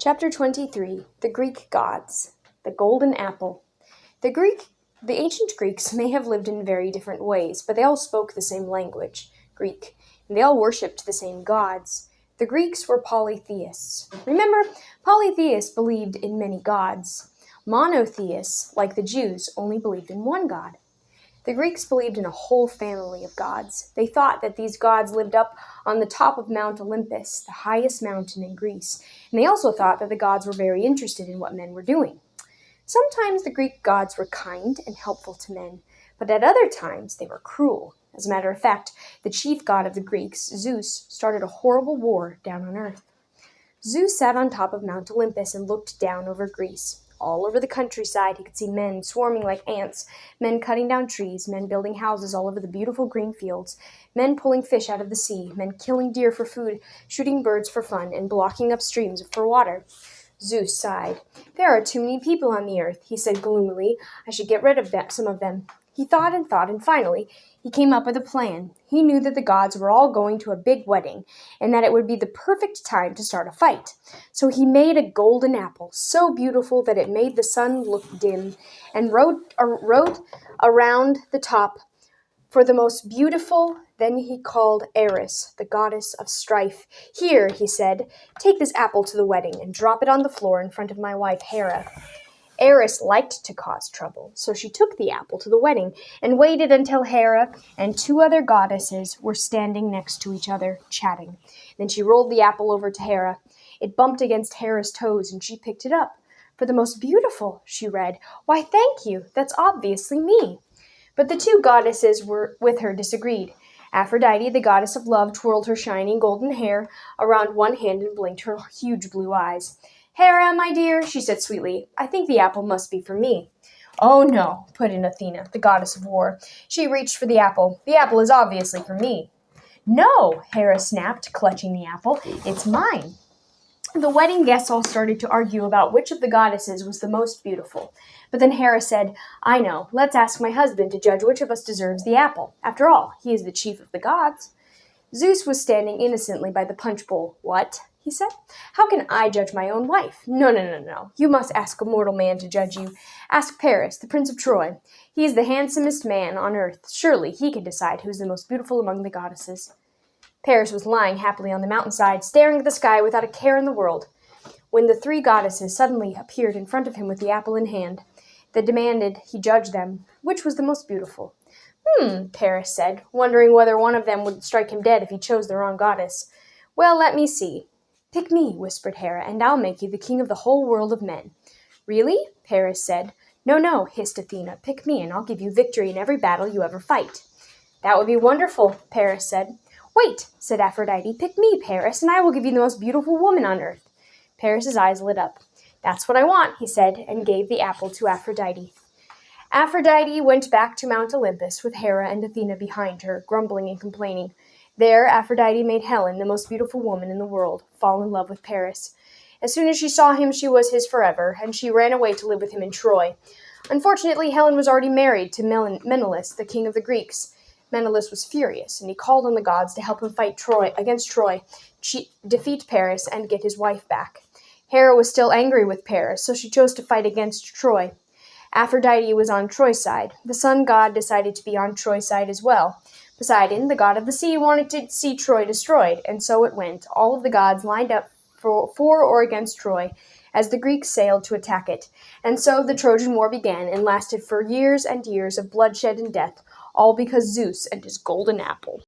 Chapter 23, The Greek Gods, the Golden Apple. The ancient Greeks may have lived in very different ways, but they all spoke the same language, Greek, and they all worshipped the same gods. The Greeks were polytheists. Remember, polytheists believed in many gods. Monotheists, like the Jews, only believed in one god. The Greeks believed in a whole family of gods. They thought that these gods lived up on the top of Mount Olympus, the highest mountain in Greece, and they also thought that the gods were very interested in what men were doing. Sometimes the Greek gods were kind and helpful to men, but at other times they were cruel. As a matter of fact, the chief god of the Greeks, Zeus, started a horrible war down on earth. Zeus sat on top of Mount Olympus and looked down over Greece. All over the countryside, he could see men swarming like ants, men cutting down trees, men building houses all over the beautiful green fields, men pulling fish out of the sea, men killing deer for food, shooting birds for fun, and blocking up streams for water. Zeus sighed. "There are too many people on the earth," he said gloomily. "I should get rid of some of them." He thought, and finally he came up with a plan. He knew that the gods were all going to a big wedding, and that it would be the perfect time to start a fight. So he made a golden apple, so beautiful that it made the sun look dim, and wrote around the top, "For the most beautiful." Then he called Eris, the goddess of strife. "Here," he said, "take this apple to the wedding, and drop it on the floor in front of my wife Hera." Eris liked to cause trouble, so she took the apple to the wedding and waited until Hera and two other goddesses were standing next to each other, chatting. Then she rolled the apple over to Hera. It bumped against Hera's toes, and she picked it up. "For the most beautiful," she read. "Why, thank you. That's obviously me." But the two goddesses were with her disagreed. Aphrodite, the goddess of love, twirled her shining golden hair around one hand and blinked her huge blue eyes. "Hera, my dear," she said sweetly, "I think the apple must be for me." "Oh, no," put in Athena, the goddess of war. She reached for the apple. "The apple is obviously for me." "No," Hera snapped, clutching the apple. "It's mine." The wedding guests all started to argue about which of the goddesses was the most beautiful. But then Hera said, "I know. Let's ask my husband to judge which of us deserves the apple. After all, he is the chief of the gods." Zeus was standing innocently by the punch bowl. "What?" he said. "How can I judge my own wife? No. You must ask a mortal man to judge you. Ask Paris, the prince of Troy. He is the handsomest man on earth. Surely he can decide who is the most beautiful among the goddesses." Paris was lying happily on the mountainside, staring at the sky without a care in the world, when the three goddesses suddenly appeared in front of him with the apple in hand. They demanded he judge them. Which was the most beautiful? Paris said, wondering whether one of them would strike him dead if he chose the wrong goddess. "Well, let me see." "Pick me," whispered Hera, "and I'll make you the king of the whole world of men." "Really?" Paris said. No, hissed Athena. "Pick me, and I'll give you victory in every battle you ever fight." "That would be wonderful," Paris said. "Wait," said Aphrodite. "Pick me, Paris, and I will give you the most beautiful woman on earth." Paris's eyes lit up. "That's what I want," he said, and gave the apple to Aphrodite. Aphrodite went back to Mount Olympus with Hera and Athena behind her, grumbling and complaining. There, Aphrodite made Helen, the most beautiful woman in the world, fall in love with Paris. As soon as she saw him, she was his forever, and she ran away to live with him in Troy. Unfortunately, Helen was already married to Menelaus, the king of the Greeks. Menelaus was furious, and he called on the gods to help him fight against Troy, defeat Paris, and get his wife back. Hera was still angry with Paris, so she chose to fight against Troy. Aphrodite was on Troy's side. The sun god decided to be on Troy's side as well. Poseidon, the god of the sea, wanted to see Troy destroyed, and so it went. All of the gods lined up for or against Troy as the Greeks sailed to attack it. And so the Trojan War began and lasted for years and years of bloodshed and death, all because Zeus and his golden apple.